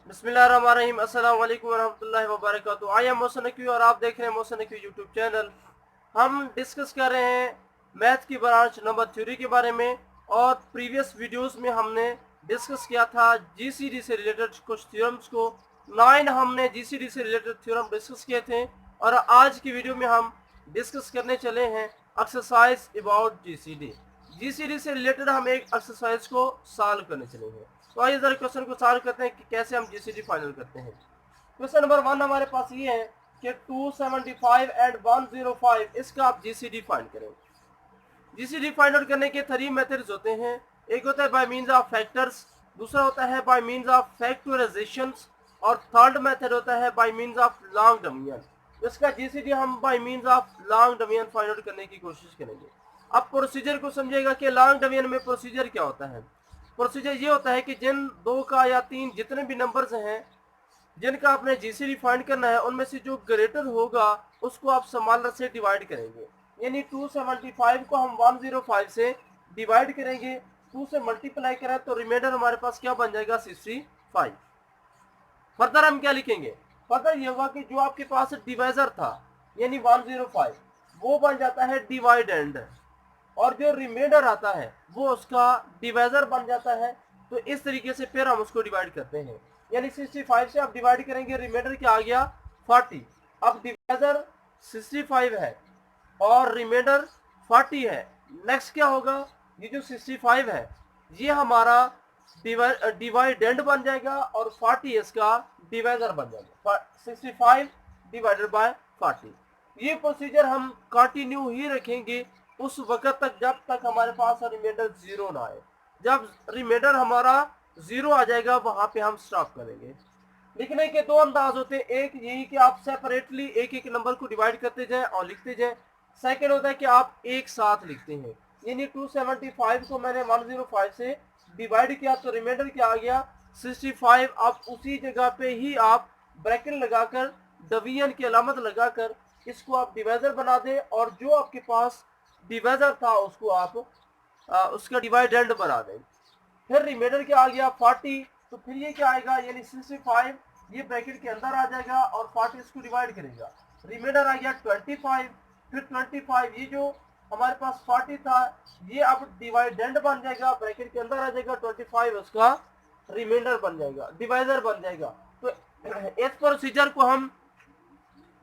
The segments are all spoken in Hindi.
बिस्मिल्लाहिर्रहमानिर्रहीम। अस्सलाम वालेकुम वरहमतुल्लाहि वबरकातुहू। आई एम मोहसिन नकवी और आप देख रहे हैं मोहसिन नकवी यूट्यूब चैनल। हम डिस्कस कर रहे हैं मैथ की ब्रांच नंबर थ्योरी के बारे में। और प्रीवियस वीडियोस में हमने डिस्कस किया था जीसीडी से रिलेटेड कुछ थ्योरम्स को। 9 हमने जीसीडी से रिलेटेड थ्योरम डिस्कस किए थे और आज की वीडियो में हम डिस्कस करने चले हैं एक्सरसाइज अबाउट जीसीडी। जीसीडी से रिलेटेड हम एक एक्सरसाइज को सॉल्व करने चले हैं। तो आइए जरा क्वेश्चन को सॉल्व करते हैं कि कैसे हम जीसीडी फाइनल करते हैं। क्वेश्चन नंबर 1 हमारे पास ये है कि 275 एंड 105 इसका आप जीसीडी फाइंड करें। जीसीडी फाइंड आउट करने के 3 मेथड्स होते हैं। एक होता है बाय मींस ऑफ फैक्टर्स, दूसरा होता है बाय मींस ऑफ फैक्टराइजेशंस और थर्ड मेथड होता है by means of long division. इसका जीसीडी हम by means of long division find out करने की कोशिश करेंगे। अब प्रोसीजर को समझिएगा कि लॉन्ग डिवीजन में प्रोसीजर क्या होता है। प्रोसीजर ये होता है कि जिन 2 का या 3 जितने भी नंबर्स हैं जिनका आपने जीसीडी फाइंड करना है उनमें से जो ग्रेटर होगा उसको आप स्मॉलर से डिवाइड करेंगे। यानी 275 को हम 105 से डिवाइड करेंगे, 2 से मल्टीप्लाई करें तो रिमाइंडर हमारे पास क्या बन जाएगा 65। फर्दर हम क्या लिखेंगे, फर्दर ये होगा कि जो आपके पास डिवाइजर था यानी 105 वो बन जाता है डिवाइडेंड और जो रिमाइंडर आता है वो उसका डिवाइजर बन जाता है। तो इस तरीके से फिर हम उसको डिवाइड करते हैं। यानी 65 से आप डिवाइड करेंगे, रिमाइंडर क्या आ गया 40। अब डिवाइजर 65 है और रिमाइंडर 40 है। नेक्स्ट क्या होगा, ये जो 65 है ये हमारा डिवाइडेंड बन जाएगा और 40 इसका डिवाइजर बन जाएगा। 65 डिवाइडेड बाय 40। ये प्रोसीजर हम कंटिन्यू ही रखेंगे उस वक्त तक जब तक हमारे पास रिमाइंडर 0 ना आए। जब रिमाइंडर हमारा 0 आ जाएगा वहां पे हम स्टॉप करेंगे। लिखने के 2 अंदाज होते हैं, एक यही कि आप सेपरेटली एक एक नंबर को डिवाइड करते जाएं और लिखते जाएं। सेकंड होता है कि आप एक साथ लिखते हैं। यानी 275 को मैंने 105 से डिवाइड किया तो रिमाइंडर क्या आ गया 65। आप उसी जगह पे ही आप ब्रैकेट लगाकर डिवीजन की अलामत लगाकर इसको आप डिवाइजर बना दें और जो आपके पास डिवाइजर था उसको आप उसका डिवाइडेंड बना दें। फिर रिमाइंडर क्या आ गया 40, तो फिर ये क्या आएगा यानी 65 ये ब्रैकेट के अंदर आ जाएगा और 40 इसको डिवाइड करेगा। रिमाइंडर आ गया 25, फिर 25 ये जो हमारे पास 40 था ये अब डिवाइडेंड बन जाएगा, ब्रैकेट के अंदर आ जाएगा 25 उसका रिमाइंडर बन जाएगा, डिवाइजर बन जाएगा। तो इस प्रोसीजर को हम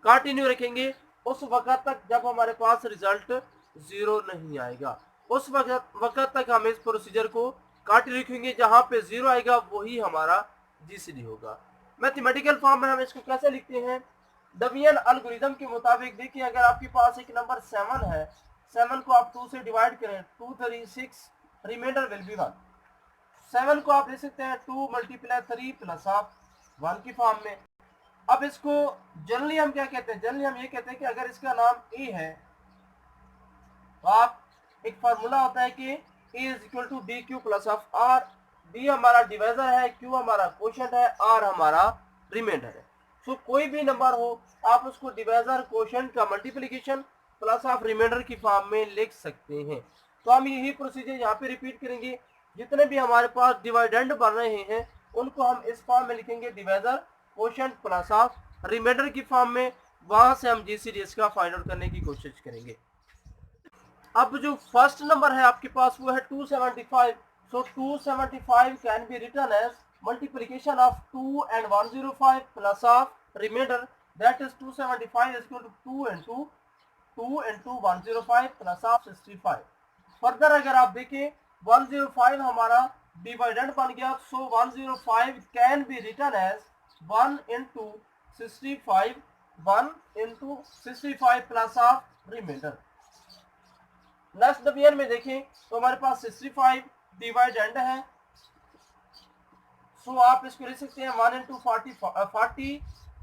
कंटिन्यू रखेंगे उस वक्त तक जब हमारे पास रिजल्ट 0 नहीं आएगा। उस वक्त तक हम इस प्रोसीजर को कंटिन्यू रखेंगे, जहां पे 0 आएगा वही हमारा जीसीडी होगा। मैथमेटिकल फॉर्म में हम इसको कैसे लिखते हैं, डिवीजन एल्गोरिथम के मुताबिक देखिए, अगर आपके पास एक नंबर 7 है, 7 को आप 2 से डिवाइड करें 2 3 6 रिमाइंडर विल बी 1। 7 को आप लिख सकते हैं 2 मल्टीप्लाई 3 प्लस ऑफ 1 की फॉर्म में। अब इसको जनरली हम क्या कहते हैं, जनरली हम ये कहते हैं कि अगर इसका नाम ए है तो आप एक फार्मूला होता है कि a is equal to d q plus of r. D हमारा डिवाइजर है, क्यू हमारा क्वोशंट है, आर हमारा रिमाइंडर है। सो कोई भी नंबर हो आप उसको डिवाइजर क्वोशंट का मल्टीप्लिकेशन प्लस ऑफ रिमाइंडर की फॉर्म में लिख सकते हैं। तो हम यही प्रोसीजर यहाँ पे रिपीट करेंगे। जितने भी हमारे पास डिवाइडेंड बन रहे हैं उनको हम इस फॉर्म में लिखेंगे, divisor quotient plus of remainder की फॉर्म में। वहां से हम जीसीडी का फाइंड आउट करने की कोशिश करेंगे। अब जो फर्स्ट नंबर है आपके पास वो है 275। So 275 can be written as multiplication of 2 and 105 plus of remainder, that is 275 is equal to 2 into 105 plus of 65। Further अगर आप देखें 105 हमारा डिवाइडेंड बन गया, so 105 can be written as 1 into 65, 1 into 65 plus of remainder. Next division में देखें तो हमारे पास 65 डिवाइडेंड है, सो आप इसको लिख सकते हैं 1 into 40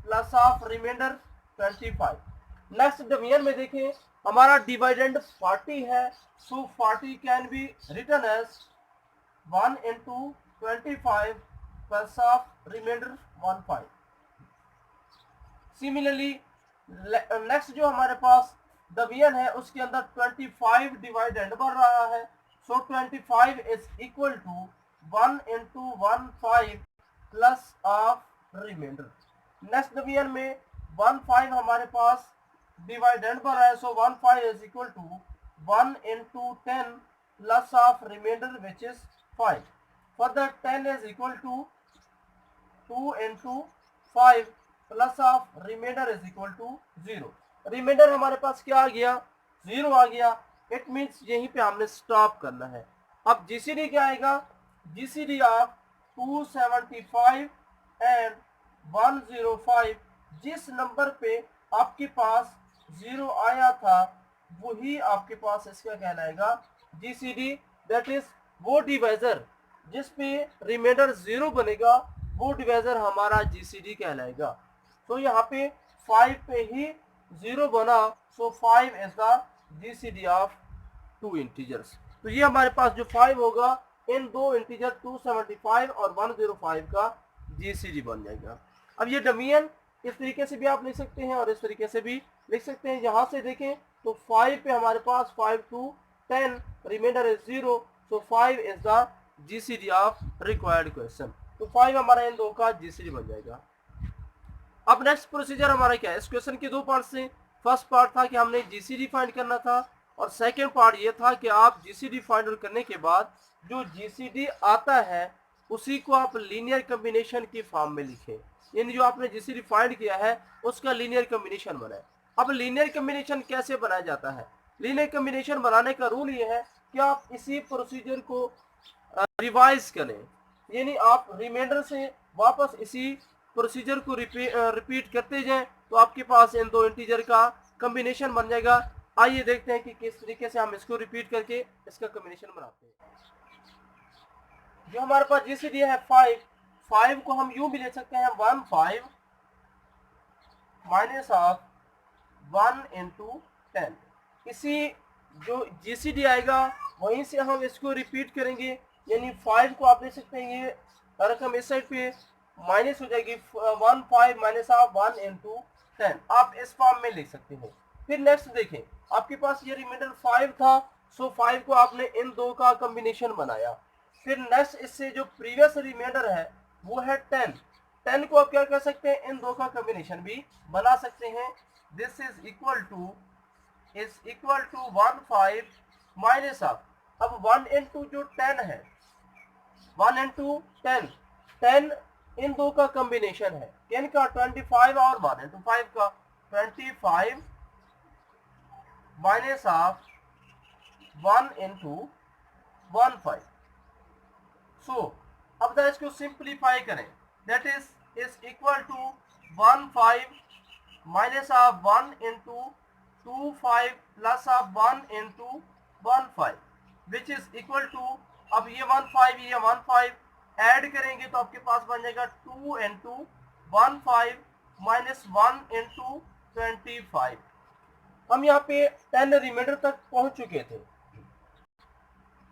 plus of remainder 25। Next division में देखें हमारा डिवाइडेंड 40 है, so 40 can be written as 1 into 25 plus of remainder 15। Similarly next जो हमारे पास डिवीजन है उसके अंदर 25 डिवाइडेंड बढ़ रहा है, so 25 is equal to 1 into 15 plus of remainder. Next division में 1/5 हमारे पास डिवाइडेंड पर है, so 1/5 is equal to 1 into 10 plus of remainder which is 5. Further 10 is equal to 2 into 5 plus of remainder is equal to 0. Reminder हमारे पास क्या आ गया, 0 आ गया। इट मीन्स यहीं पे हमने स्टॉप करना है। अब जीसीडी क्या आएगा, जीसीडी ऑफ 275 एंड 105, जिस नंबर पे आपके पास 0 आया था वही आपके पास इसका कहलाएगा जीसीडी। दैट इज वो डिवाइजर जिस पे रिमाइंडर 0 बनेगा वो डिवाइजर हमारा जीसीडी कहलाएगा। तो यहाँ पे 5 पे ही 0 बना, सो 5 is the GCD of 2 integers. तो ये हमारे पास जो 5 होगा इन दो इंटीजर 275 और 105 का जीसीडी बन जाएगा। अब ये डमियन इस तरीके से भी आप लिख सकते हैं और इस तरीके से भी लिख सकते हैं। यहाँ से देखें तो 5 पे हमारे पास 5 to 10 remainder is 0, so 5 is the GCD of required question. तो 5 हमारा इन दो का जीसीडी बन जाएगा। अब नेक्स्ट प्रोसीजर हमारा क्या है, इस क्वेश्चन के दो पार्ट से। फर्स्ट पार्ट था कि हमने जीसीडी फाइंड करना था और सेकेंड पार्ट ये था कि आप जीसीडी फाइंड करने के बाद जो जीसीडी आता है उसी को आप लीनियर कॉम्बिनेशन की फॉर्म में लिखें, यानी जो आपने जीसीडी फाइंड किया है उसका लीनियर कॉम्बिनेशन बनाए। अब लीनियर कॉम्बिनेशन कैसे बनाया जाता है, लीनियर कॉम्बिनेशन बनाने का रूल ये है कि आप इसी प्रोसीजर को रिवाइज करें, यानी आप रिमाइंडर से वापस इसी प्रोसीजर को रिपीट करते जाएं तो आपके पास इन दो इंटीजर का कॉम्बिनेशन बन जाएगा। आइए देखते हैं कि किस तरीके से हम इसको रिपीट करके इसका कॉम्बिनेशन बनाते हैं। जो हमारे पास जीसीडी है 5 को हम यूं भी ले सकते हैं 1/5 माइनस ऑफ 1 into 10। इसी जो जीसीडी आएगा वहीं से हम इसको रिपीट करेंगे, यानी 5 को आप ले सकते हैं, ये रकम इस साइड पे माइनस हो जाएगी 1/5 माइनस ऑफ 1 into 10, आप इस फॉर्म में लिख सकते हैं। फिर नेक्स्ट देखें, आपके पास ये रिमाइंडर 5 था, सो 5 को आपने इन दो का कॉम्बिनेशन बनाया। फिर नेक्स्ट इससे जो प्रीवियस रिमाइंडर है वो है 10 को आप क्या कर सकते हैं, इन दो का कॉम्बिनेशन भी बना सकते हैं। This is equal to 1/5 minus of, अब 1 into जो 10 है 1 into 10 इन दो का कॉम्बिनेशन है, किन का 25 और 1 into 5 का 25 माइनस ऑफ 1 into 15। सो अब जरा इसको सिंप्लीफाई करें, that is equal to 15 minus of 1 into 25 plus of 1 into 15 which is equal to, अब ये 15 ऐड करेंगे तो आपके पास बन जाएगा 2 into 15 माइनस 1 into 25। हम यहाँ पे 10 रिमाइंडर तक पहुंच चुके थे।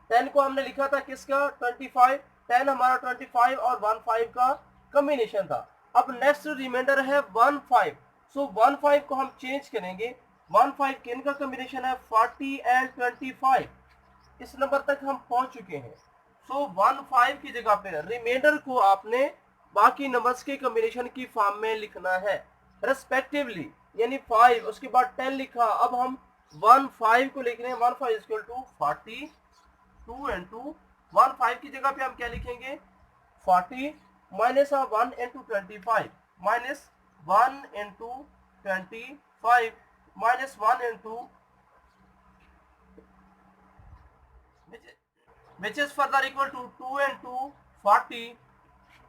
10 को हमने लिखा था किसका 25, 10 हमारा 25 और 15 का कॉम्बिनेशन था। अब नेक्स्ट रिमाइंडर है 15, सो 15 को हम चेंज करेंगे। 15 किन का कॉम्बिनेशन है 40 एंड 25, इस नंबर तक हम पहुंच चुके हैं। सो 15 की जगह पे रिमाइंडर को आपने बाकी नंबर्स के कॉम्बिनेशन की फॉर्म में लिखना है रेस्पेक्टिवली, यानी 5 उसके बाद 10 लिखा। अब हम 15 को लिख रहे हैं 15 इक्वल टू 40, 2 into 15 की जगह पे हम क्या लिखेंगे 40 minus 1 into 25 minus 1 into 25 minus 1 into which is further equal to 2 into 40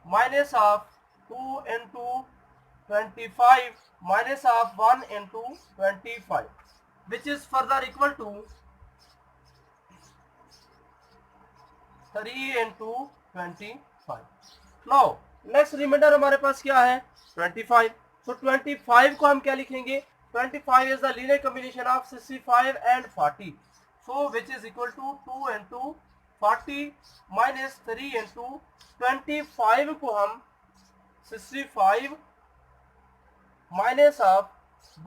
minus of 2 into 25 minus of 1 into 25 which is further equal to 3 into 25। now next reminder हमारे पास क्या है 25, so 25 को हम क्या लिखेंगे 25 is the linear combination of 65 and 40, so which is equal to 2 into 40 minus 3 into 25 को हम 65 माइनस ऑफ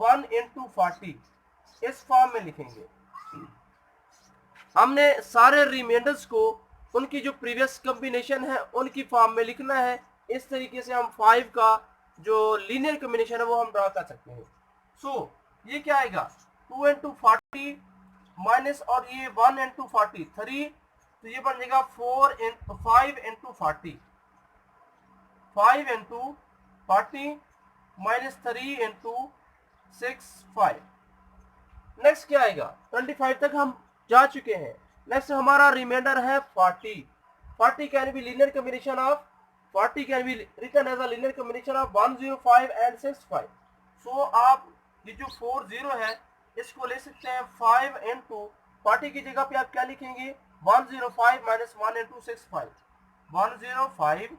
1 into 40 इस फॉर्म में लिखेंगे। हमने सारे रिमाइंडर्स को उनकी जो प्रीवियस कॉम्बिनेशन है उनकी फॉर्म में लिखना है, इस तरीके से हम 5 का जो लीनियर कॉम्बिनेशन है वो हम ड्रा कर सकते हैं। सो ये क्या आएगा 2 इंटू 40 माइनस और ये 1 इंटू 40 3, तो ये बन जाएगा 5 into 40 5 into 40 minus 3 into 6 5। Next क्या आएगा 25 तक हम जा चुके हैं। नेक्स्ट हमारा रिमाइंडर है 40। 40 can be linear combination of 40 can be written as a linear combination of 105 and 65। सो आप ये जो 40 है इसको ले सकते हैं 5 इंटू 40 की जगह पे आप क्या लिखेंगे 105 minus 1 into 65 105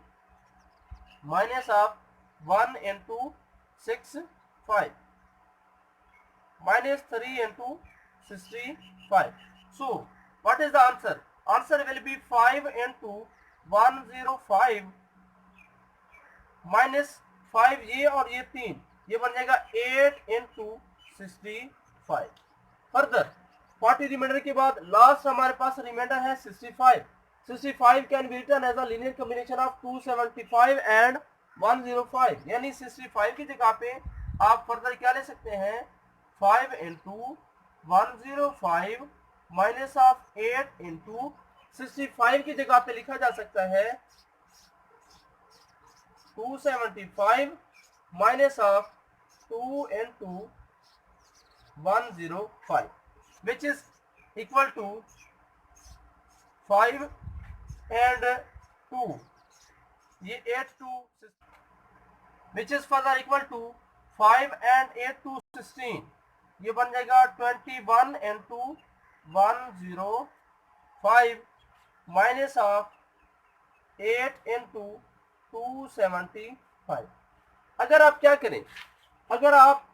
minus of 1 into 65 minus 3 into 65. So what is the answer? Answer will be 5 into 105 minus 5 ये और ये 3, ये बन जाएगा 8 into 65। फर्दर 40 रिमाइंडर के बाद लास्ट हमारे पास रिमाइंडर है 65। 65 can be written as a linear combination of 275 and 105, यानी 65 की जगह पे आप फर्दर क्या ले सकते हैं 5 इंटू 105 माइनस ऑफ 8 इंटू 65 की जगह पे लिखा जा सकता है 275 minus of 2 into 105 which is equal to 5 and 2, ये 8 two which is further equal to 5 and 8 two 16, ये बन जाएगा 21 इंटू 105 माइनस ऑफ 8 इंटू 275। अगर आप क्या करें, अगर आप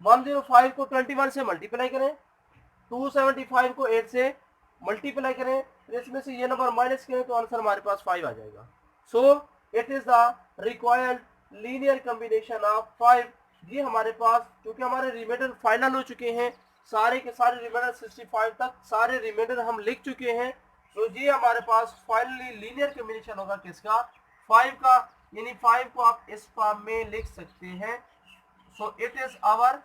105 को 21 से मल्टीप्लाई करें, 275 को 8 से मल्टीप्लाई करें, तो इसमें से ये नंबर माइनस करें तो आंसर हमारे पास 5 आ जाएगा। सो it is the required linear combination of 5। ये हमारे पास क्योंकि हमारे रिमाइंडर फाइनल हो चुके हैं, सारे के सारे रिमाइंडर 65 तक सारे रिमाइंडर हम लिख चुके हैं, तो ये हमारे पास फाइनली लीनियर कॉम्बिनेशन होगा किसका 5 का, यानी 5 को आप इस फॉर्म में लिख सकते हैं। So it is our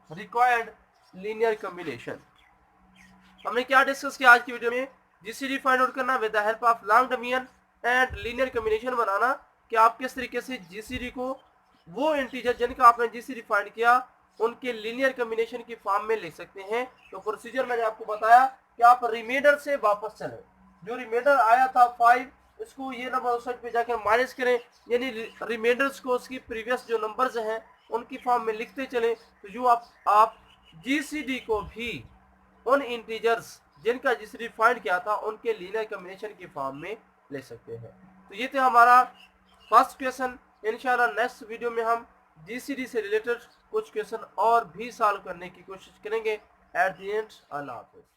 required linear combination. हमने क्या डिस्कस किया आज की वीडियो में, जीसीडी फाइंड आउट करना with the help of long and linear combination बनाना, कि आप किस तरीके से जीसीडी को वो इंटीजर जिनका आपने जीसीडी फाइंड किया उनके लीनियर कॉम्बिनेशन की फॉर्म में लिख सकते हैं। तो प्रोसीजर मैंने आपको बताया कि आप रिमाइंडर से वापस चलें, जो रिमाइंडर आया था 5 इसको ये नंबर उस साइड पे जाकर माइनस करें, यानी रिमाइंडर्स को उसकी प्रीवियस जो नंबर्स हैं उनकी फॉर्म में लिखते चलें, तो जो आप जीसीडी को भी उन इंटीजर्स जिनका जीसीडी फाइंड किया था उनके लीनियर कॉम्बिनेशन की फॉर्म में ले सकते हैं। तो ये थे हमारा फर्स्ट क्वेश्चन। इंशाल्लाह नेक्स्ट वीडियो में हम जीसीडी से रिलेटेड कुछ क्वेश्चन और भी सॉल्व करने की कोशिश करेंगे। एट द एंड अल्लाह हाफिज़।